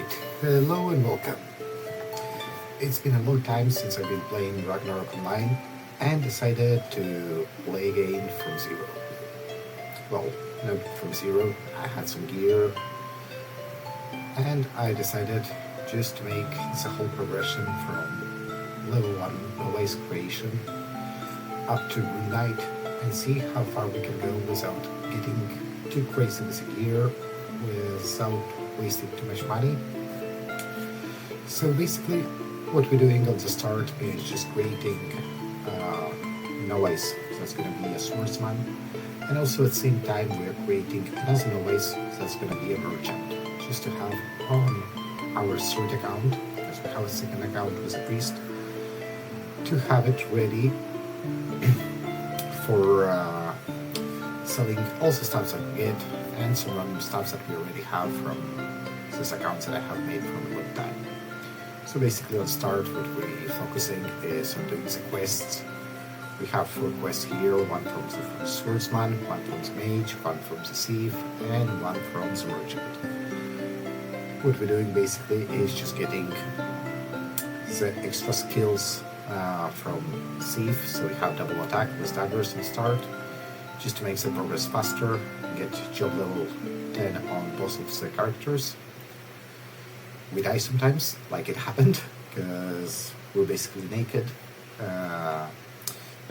Alright, hello and welcome. It's been a long time since I've been playing Ragnarok online and decided to play again from zero. Well, not from zero, I had some gear and I decided just to make this whole progression from level 1 always creation up to Rune Knight and see how far we can go without getting too crazy with the gear, without wasting too much money. So basically what we're doing on the start is just creating noise, so that's going to be a swordsman, and also at the same time we're creating another noise, so that's going to be a merchant, just to have on our third account, because we have a second account with a priest, to have it ready for selling all the stuff that we get and some random stuff that we already have from these accounts that I have made from a long time. So basically on start what we're focusing is on doing the quests. We have 4 quests here, one from the swordsman, one from the mage, one from the thief, and one from the merchant. What we're doing basically is just getting the extra skills from thief, so we have double attack with daggers in start, just to make the progress faster, get job level 10 on both of the characters. We die sometimes, like it happened, because we're basically naked. But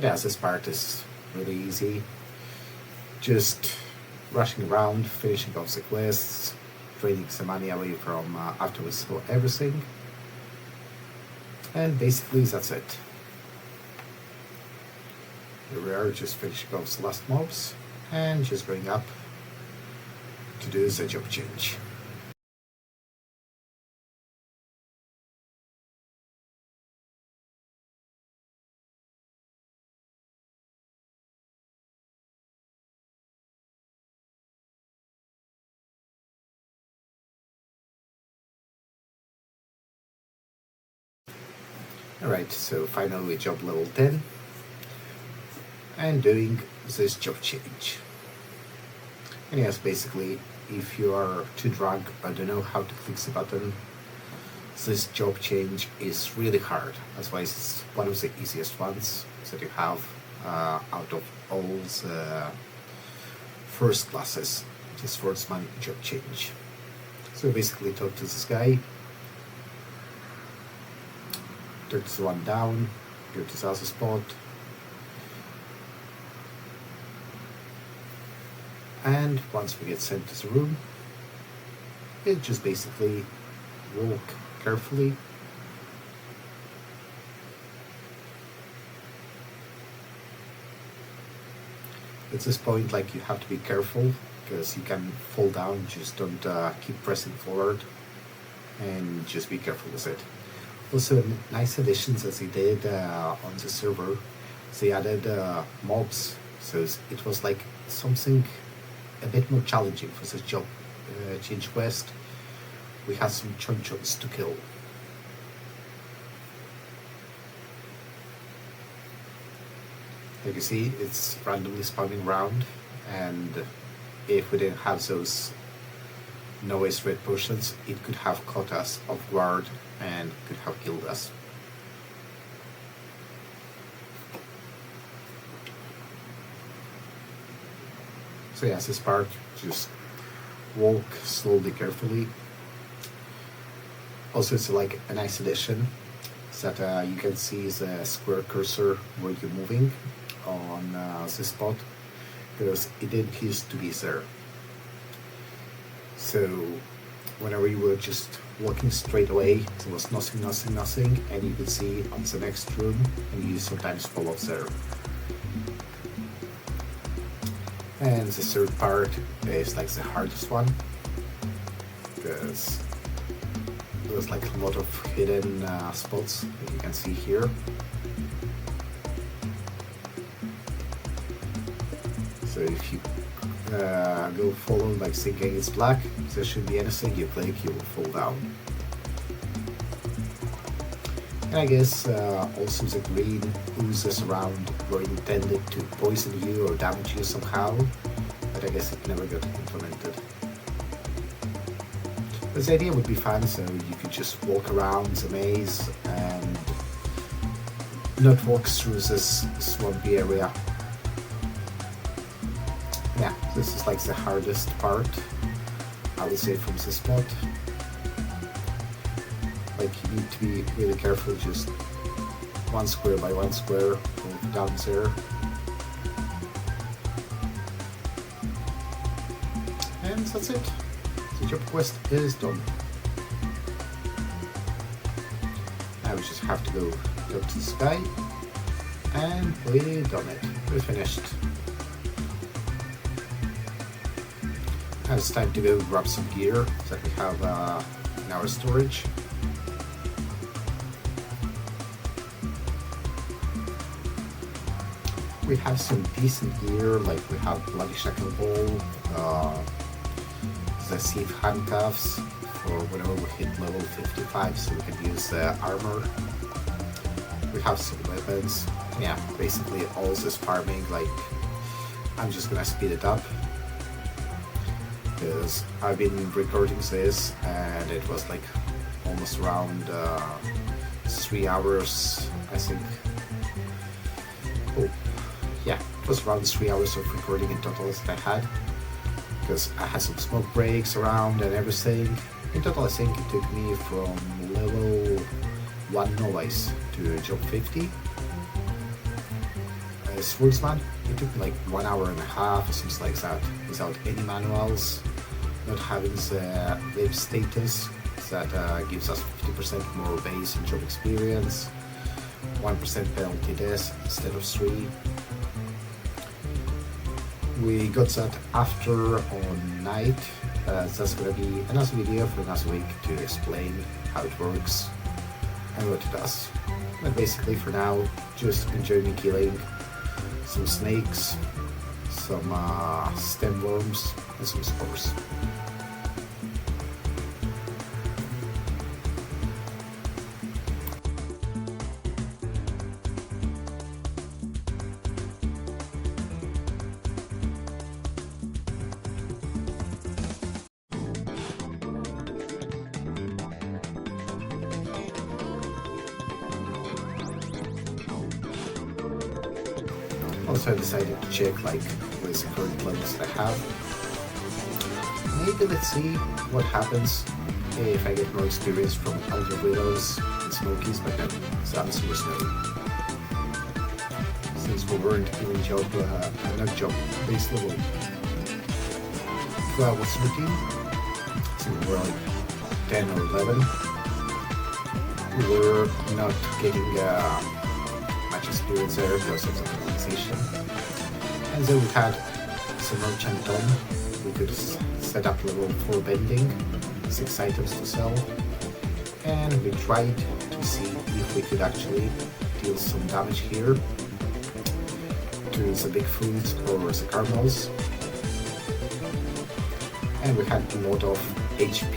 yeah, this part is really easy. Just rushing around, finishing off the quests, draining some money away from after we sell everything. And basically that's it. Here we are, just finishing off the last mobs and just going up to do the job change. Alright, so finally job level 10 and doing this job change. And yes, basically if you are too drunk or don't know how to click the button, this job change is really hard. That's why it's one of the easiest ones that you have out of all the first classes, the swordsman job change. So basically talk to this guy, turn this one down, go to the other spot, and once we get sent to the room, it just basically walk carefully at this point. Like, you have to be careful because you can fall down. Just don't keep pressing forward and just be careful with it. Also, nice additions as they did on the server, they added mobs, so it was like something a bit more challenging for this job change quest. We had some chonchons to kill. Like you see, it's randomly spawning around, and if we didn't have those noise red potions, it could have caught us off guard and could have killed us. So yes, this part, just walk slowly, carefully. Also, it's like a nice addition that you can see the square cursor where you're moving on this spot, because it didn't used to be there. So whenever you were just walking straight away, there was nothing, and you could see on the next room, and you sometimes fall off there. And the third part is like the hardest one, because there's like a lot of hidden spots that you can see here. So if you go forward like thinking it's black, there should be anything you click, you will fall down. And I guess also the green oozes around were intended to poison you or damage you somehow, but I guess it never got implemented. This idea would be fun, so you could just walk around the maze and not walk through this swampy area. Yeah, this is like the hardest part, I would say, from this spot. Like, you need to be really careful, just one square by one square, move down there. And that's it. The job quest is done. Now we just have to go up to the sky, and we done it. We're finished. Now it's time to go grab some gear that we have in our storage. We have some decent gear, like we have Bloody Shackle Ball, the Sieve Handcuffs for whenever we hit level 55, so we can use armor. We have some weapons. Yeah, basically all this farming, like, I'm just gonna speed it up because I've been recording this and it was like almost around 3 hours, I think. Oh, yeah, it was around 3 hours of recording in total that I had, because I had some smoke breaks around and everything. In total, I think it took me from level 1 novice to job 50. Swordsman, it took me like 1 hour and a half or something like that, without any manuals, not having the wave status that gives us 50% more base and job experience, 1% penalty death instead of 3. We got that after on night. That's gonna be another video for another week to explain how it works and what it does. But basically for now, just enjoy me killing some snakes, some stem worms, and some spores. Also, I decided to check like with the current levels that I have. Maybe let's see what happens if I get more experience from Elder Widows and Smokies, but then the answer was no. Since we weren't even base level 12 or 13, so we were like 10 or 11. We were not getting much experience there because of the optimization. And then we had some merchant done. We could set up level 4 bending, 6 items to sell, and we tried to see if we could actually deal some damage here to the Bigfoot or the Caramels. And we had a lot of HP,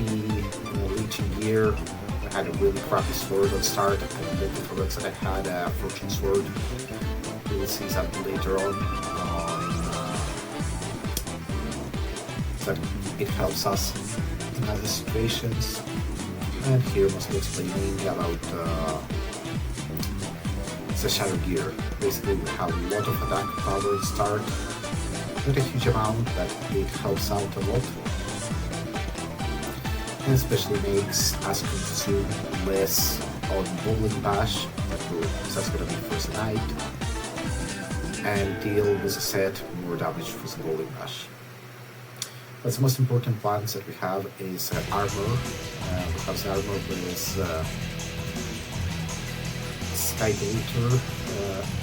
leeching gear. We had a really crappy sword on start. I completely forgot that I had a fortune sword. We will see that later on. That it helps us in other situations. And here mostly explaining about the shadow gear. Basically we have a lot of attack power at start, not a huge amount, but it helps out a lot, and especially makes us consume less on bowling bash, that's gonna be for the night, and deal with a set more damage for the bowling bash. But the most important ones that we have is armor. We have the armor with Sky Glitter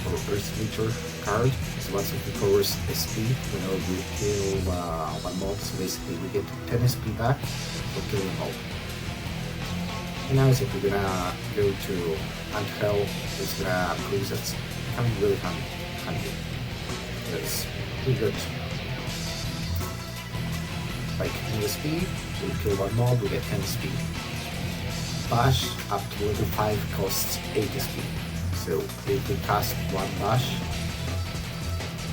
or Earth Glitter card. So once it recovers SP whenever we kill one mob, so basically we get 10 SP back for killing a mob. And now if we're gonna go to Anthel, it's gonna prove that's becoming really handy. Because we got like 10 SP, we kill one mob, we get 10 SP. Bash up to level 5 costs 8 SP. So if we cast one bash,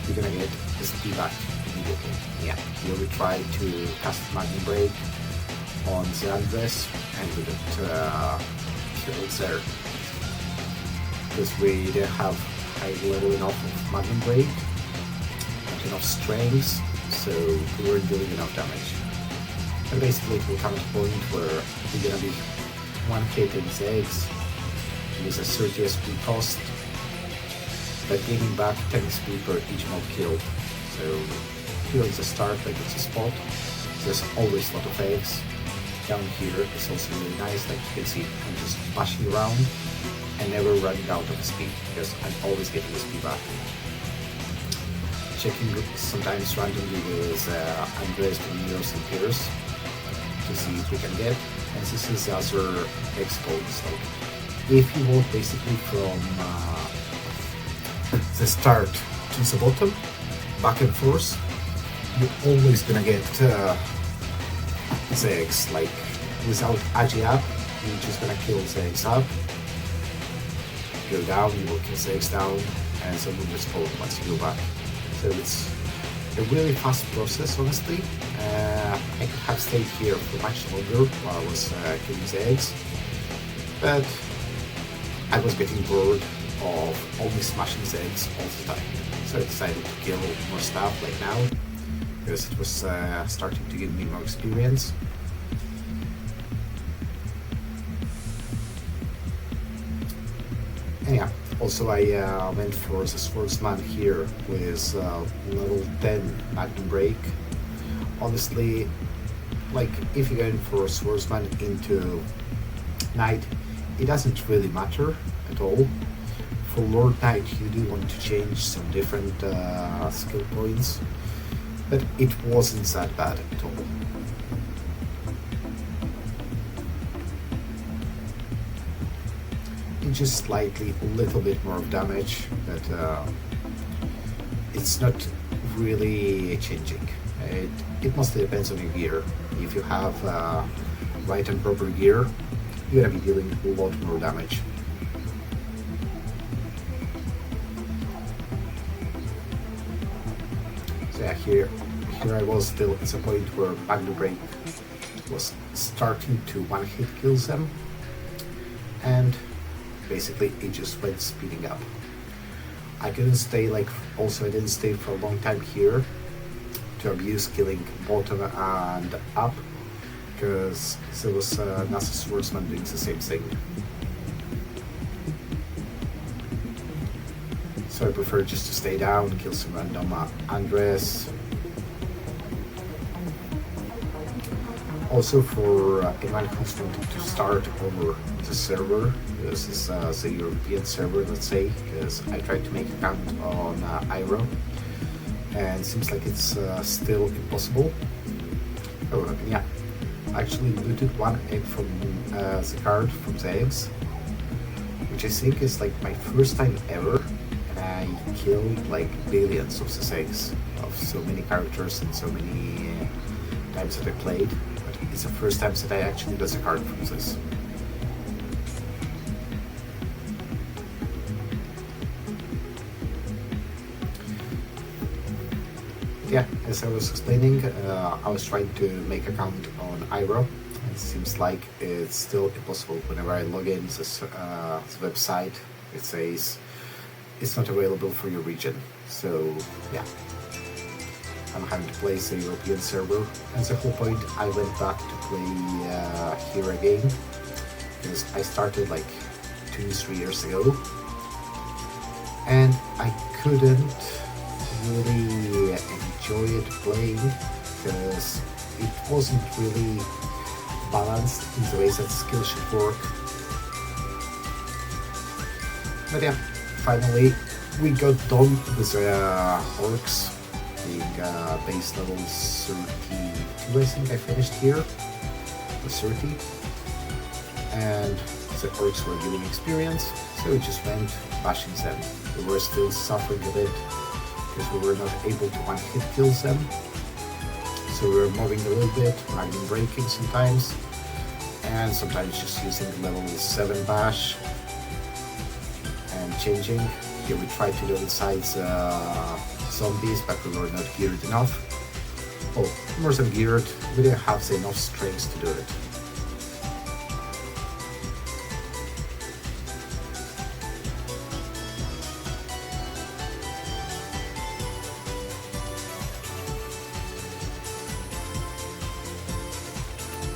we're gonna get SP back immediately. Yeah, here we try to cast Magni Break, on the undress and we got kills there. Because we didn't have high level enough of Magnum Break, not enough strengths, so we weren't doing enough damage. And basically it will come to a point where we're gonna be one hit in his eggs with a 30 SP cost, but giving back 10 SP per each mob killed. So here is the start, like it's a spot. There's always a lot of eggs. Down here it's also really nice, like you can see I'm just bashing around and never running out of speed because I'm always getting the speed back. Checking sometimes randomly with Andres, Dominios and Pierce to see if we can get. And this is the other exploits. Like if you walk basically from the start to the bottom, back and forth, you're always gonna get the eggs. Like without agi up, you're just gonna kill the eggs up. Go down, you will kill the eggs down, and some will respawn once you go back. So it's a really fast process, honestly. I could have stayed here for much longer while I was killing the eggs, but I was getting bored of only smashing the eggs all the time. So I decided to kill more stuff like now, because it was starting to give me more experience. And yeah, also I went for the swordsman here with level 10 Magnum Break. Honestly, like if you're going for a swordsman into Knight, it doesn't really matter at all. For Lord Knight you do want to change some different skill points, but it wasn't that bad at all. It's just slightly, a little bit more of damage, but it's not really changing. It mostly depends on your gear. If you have right and proper gear, you're gonna be dealing a lot more damage. So yeah, here I was still at the point where Magnum Break was starting to one-hit kill them, and basically it just went speeding up. I couldn't stay, like, also I didn't stay for a long time here to abuse killing bottom and up, because there was another swordsman doing the same thing. So I prefer just to stay down, kill some random Andres. Also for anyone who's wanting to start over the server, this is the European server, let's say, because I tried to make an account on Iro, and it seems like it's still impossible. Oh, yeah, I actually looted one egg from the card from the eggs, which I think is like my first time ever, and I killed like billions of these eggs, of so many characters and so many times that I played. It's the first time that I actually got a card from this. Yeah, as I was explaining, I was trying to make an account on Iro. It seems like it's still impossible. Whenever I log in this website, it says it's not available for your region. So yeah, I'm having to play the European server, and the whole point I went back to play here again, because I started like 2-3 years ago, and I couldn't really enjoy it playing, because it wasn't really balanced in the ways that skill should work. But yeah, finally we got done with orcs. Base level 32, I think I finished here, the 30, and the orcs were giving experience, so we just went bashing them. We were still suffering a bit because we were not able to one-hit kill them, so we were moving a little bit, Magnum breaking sometimes, and sometimes just using level 7 bash and changing. Here we tried to go inside the zombies, but we were not geared enough. Oh, more than geared, we didn't have enough strings to do it.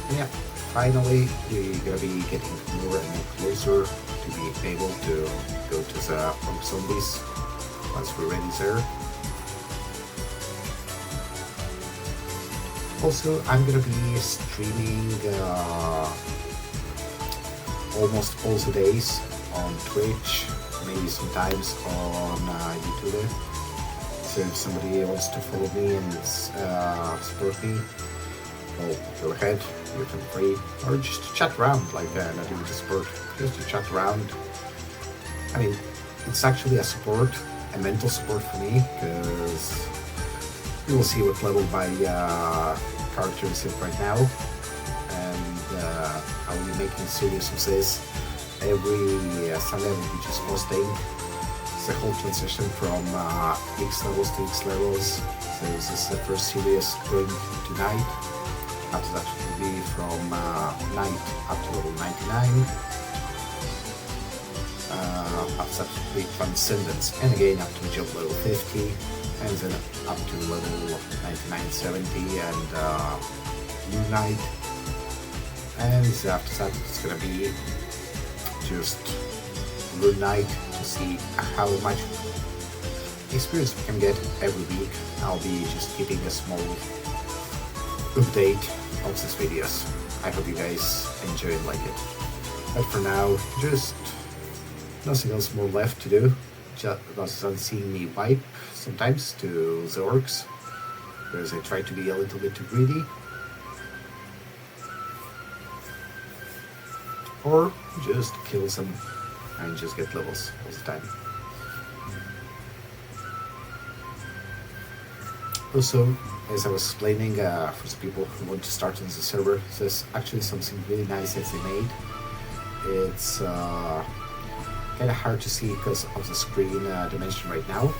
And yeah, finally we're gonna be getting more and more closer to be able to go to the orc zombies once we're ready there. Also, I'm gonna be streaming almost all the days on Twitch, maybe sometimes on YouTube. So if somebody wants to follow me and support me, well, go ahead, you feel free, or just to chat around, like not even to support, just to chat around. I mean, it's actually a support, a mental support for me, because you will see what level my character is at right now, and I will be making serious of this. Every Sunday I will be just posting the whole transition from X levels to X levels. So this is the first series going tonight. After that it will be from night up to level 99. After that it will be Transcendence, and again up to job level 50. And then up to level 9970 and Rune Knight. And after that it's gonna be just Rune Knight to see how much experience we can get every week. I'll be just keeping a small update of these videos. I hope you guys enjoy and like it. But for now, just nothing else more left to do. Just on seeing me wipe sometimes to the orcs, because I try to be a little bit too greedy, or just kill them and just get levels all the time. Also, as I was explaining, for the people who want to start on the server, there's actually something really nice that they made. It's kind of hard to see because of the screen dimension right now,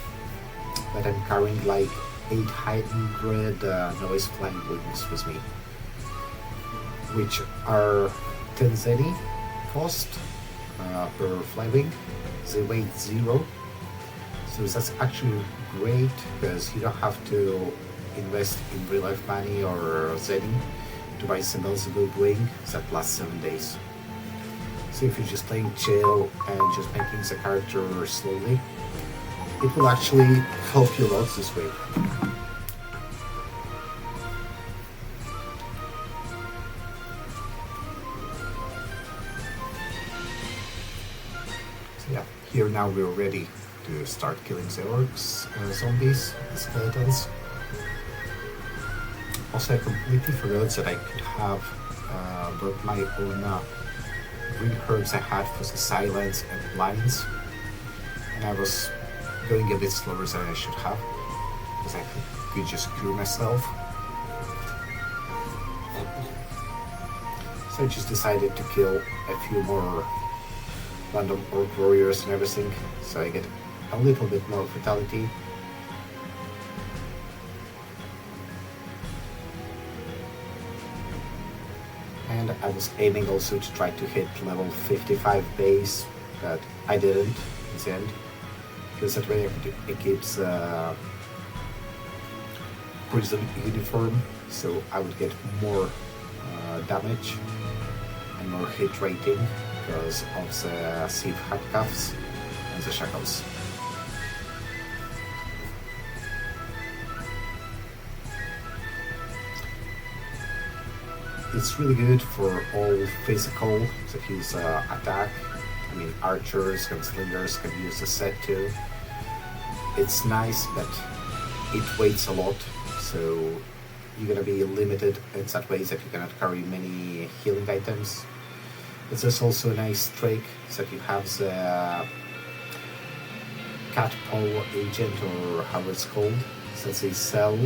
but I'm carrying like 800 noise flying wings with me, which are 10 zeni cost per fly wing. They weigh 0, so that's actually great because you don't have to invest in real life money or zeni to buy a multiple wing that lasts 7 days. So if you're just playing chill and just making the character slowly, it will actually help you a lot this way. So yeah, here now we're ready to start killing the orcs, zombies, the skeletons. Also, I completely forgot that I could have brought my own green herbs I had for the silence and blinds, and I was going a bit slower than I should have, because I could just cure myself. So I just decided to kill a few more random orc warriors and everything, so I get a little bit more vitality. And I was aiming also to try to hit level 55 base, but I didn't in the end, because that way I could equip the prison uniform, so I would get more damage and more hit rating because of the sieve handcuffs and the shackles. It's really good for all physical that use attack. I mean, archers and slingers can use the set too. It's nice, but it weighs a lot, so you're gonna be limited in that way that you cannot carry many healing items. But there's also a nice trick that you have the cat paw agent, or how it's called, that they sell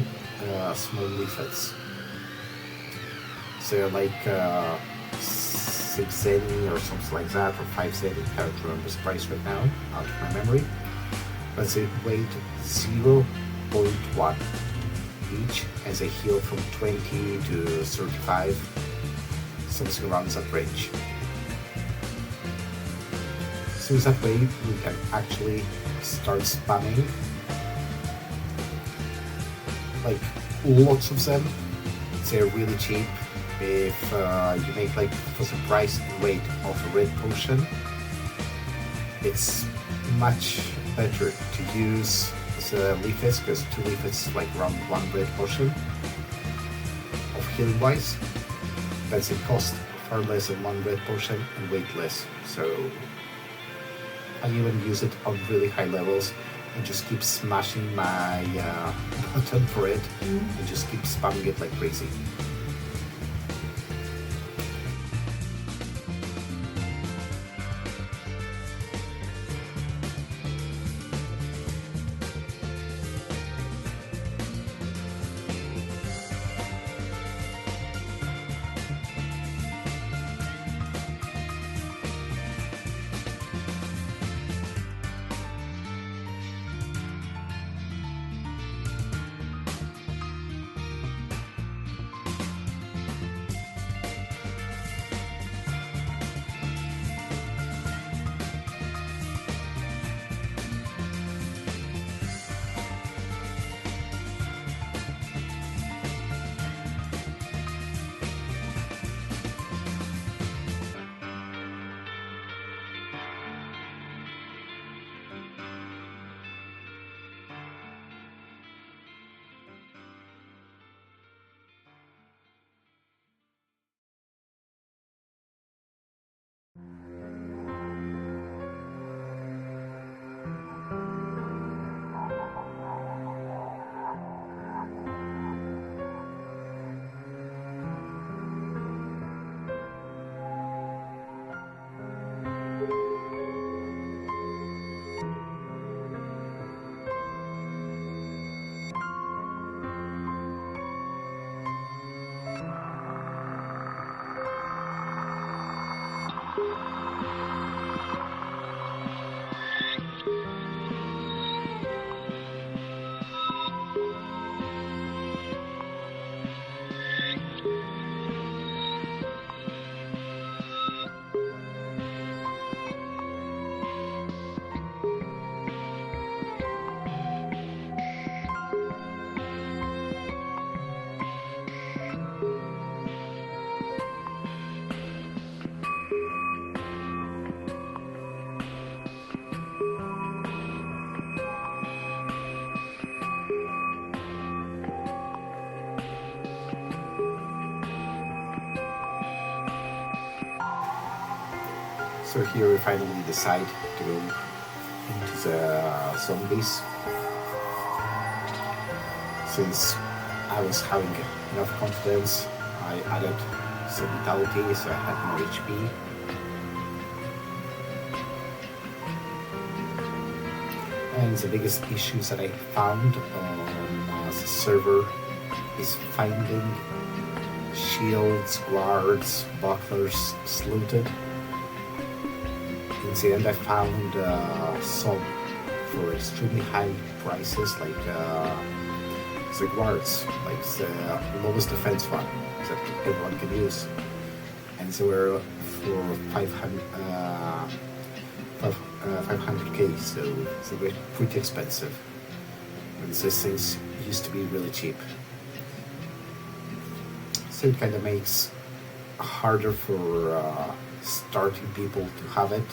small leaflets. So like 6 zeni or something like that, or 5 zeni, I can't remember the price right now out of my memory, but they weighed 0.1 each, as they heal from 20 to 35, something around that range. So that way we can actually start spamming like lots of them. They're really cheap. If you make like for the price and weight of a red potion, it's much better to use the leaflets, because 2 leaflets is like around 1 red potion of healing wise. That's it cost far less than 1 red potion and weight less. So I even use it on really high levels and just keep smashing my button for it and just keep spamming it like crazy. So here we finally decide to go into the zombies. Since I was having enough confidence, I added some vitality, so I had more HP. And the biggest issues that I found on the server is finding shields, guards, bucklers slooted. In the end, I found some for extremely high prices, like the guards, like the lowest defense one that everyone can use, and they were for 500k, so they were pretty expensive. And these things used to be really cheap, so it kind of makes harder for starting people to have it.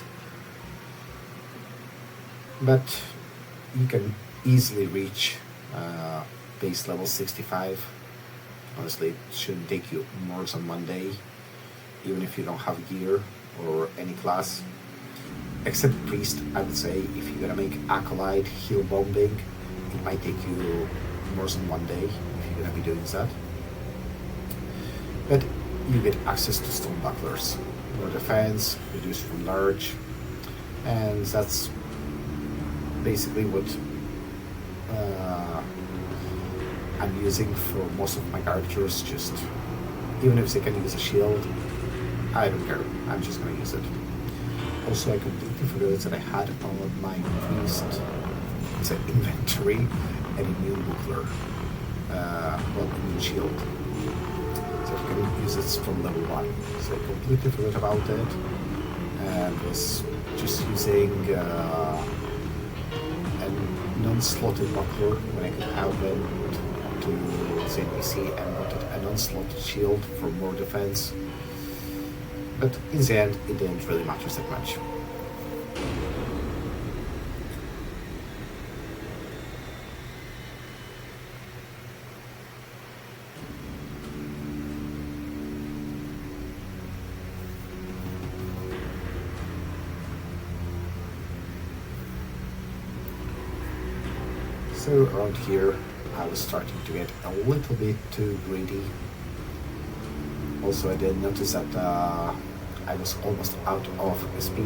But you can easily reach base level 65. Honestly, it shouldn't take you more than 1 day, even if you don't have gear or any class. Except priest, I would say, if you're gonna make acolyte heal bombing, it might take you more than 1 day if you're gonna be doing that. But you get access to stone bucklers, more defense, reduced from large, and that's basically what I'm using for most of my characters. Just even if they can use a shield, I don't care, I'm just gonna use it. Also, I completely forgot that I had on my priest the inventory an immune buckler. immune shield. So you can use it from level 1. So I completely forgot about it and was just using a non-slotted buckler when I could have them to the NPC and wanted a non-slotted shield for more defense. But in the end, it didn't really matter that much. So around here, I was starting to get a little bit too greedy. Also, I did notice that I was almost out of SP,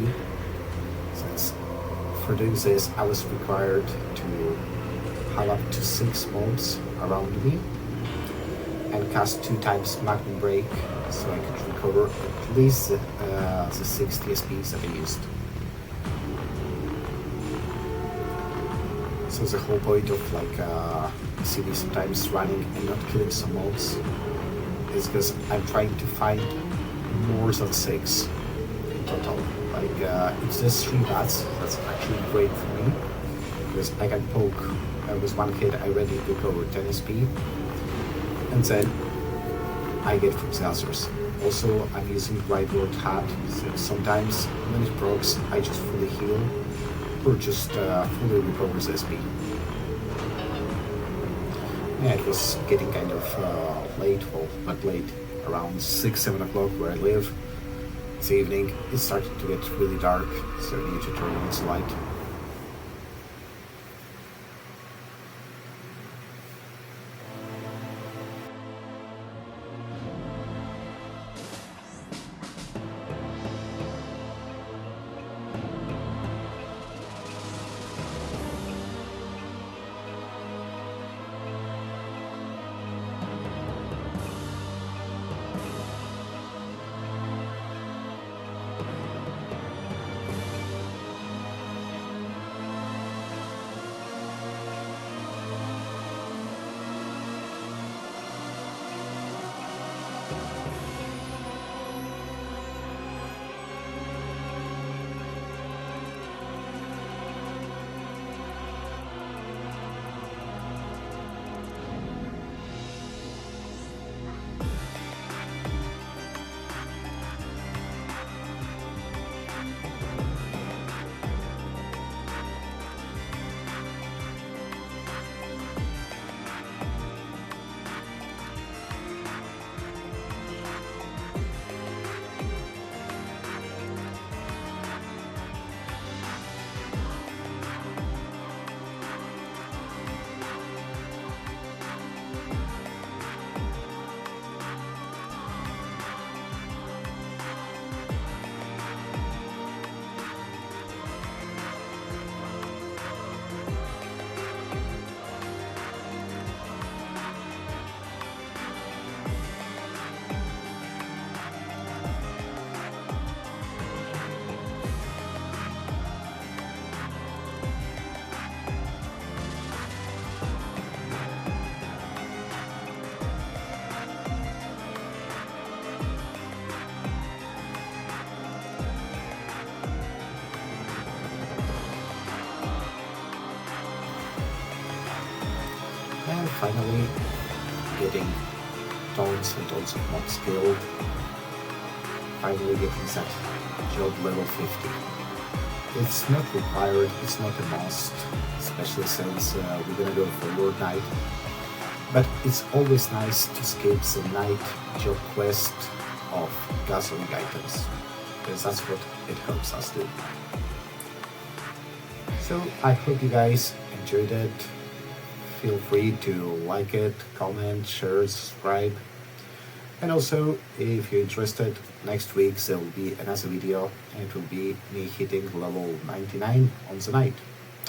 since for doing this, I was required to have up to 6 mobs around me and cast 2 times Magnum Break, so I could recover at least the 60 SPs that I used. So the whole point of see me sometimes running and not killing some mobs is because I'm trying to find more than 6 in total. If there's 3 bats, that's actually great for me, because I can poke with 1 hit, I already recover 10 SP, and then I get from the others. Also, I'm using Right Word Hat, so sometimes when it procs, I just fully heal, or just fully recover the SP. Yeah, it was getting kind of late, well, not late, around 6-7 o'clock where I live. It's evening, it started to get really dark, so I need to turn on the light. And finally, getting tons and tons of mobs killed. Finally getting that job level 50. It's not required, it's not a must, especially since we're gonna go for Rune Knight. But it's always nice to skip the night job quest of gathering items, because that's what it helps us do. So I hope you guys enjoyed it. Feel free to like it, comment, share, subscribe. And also, if you're interested, next week there will be another video, and it will be me hitting level 99 on the night.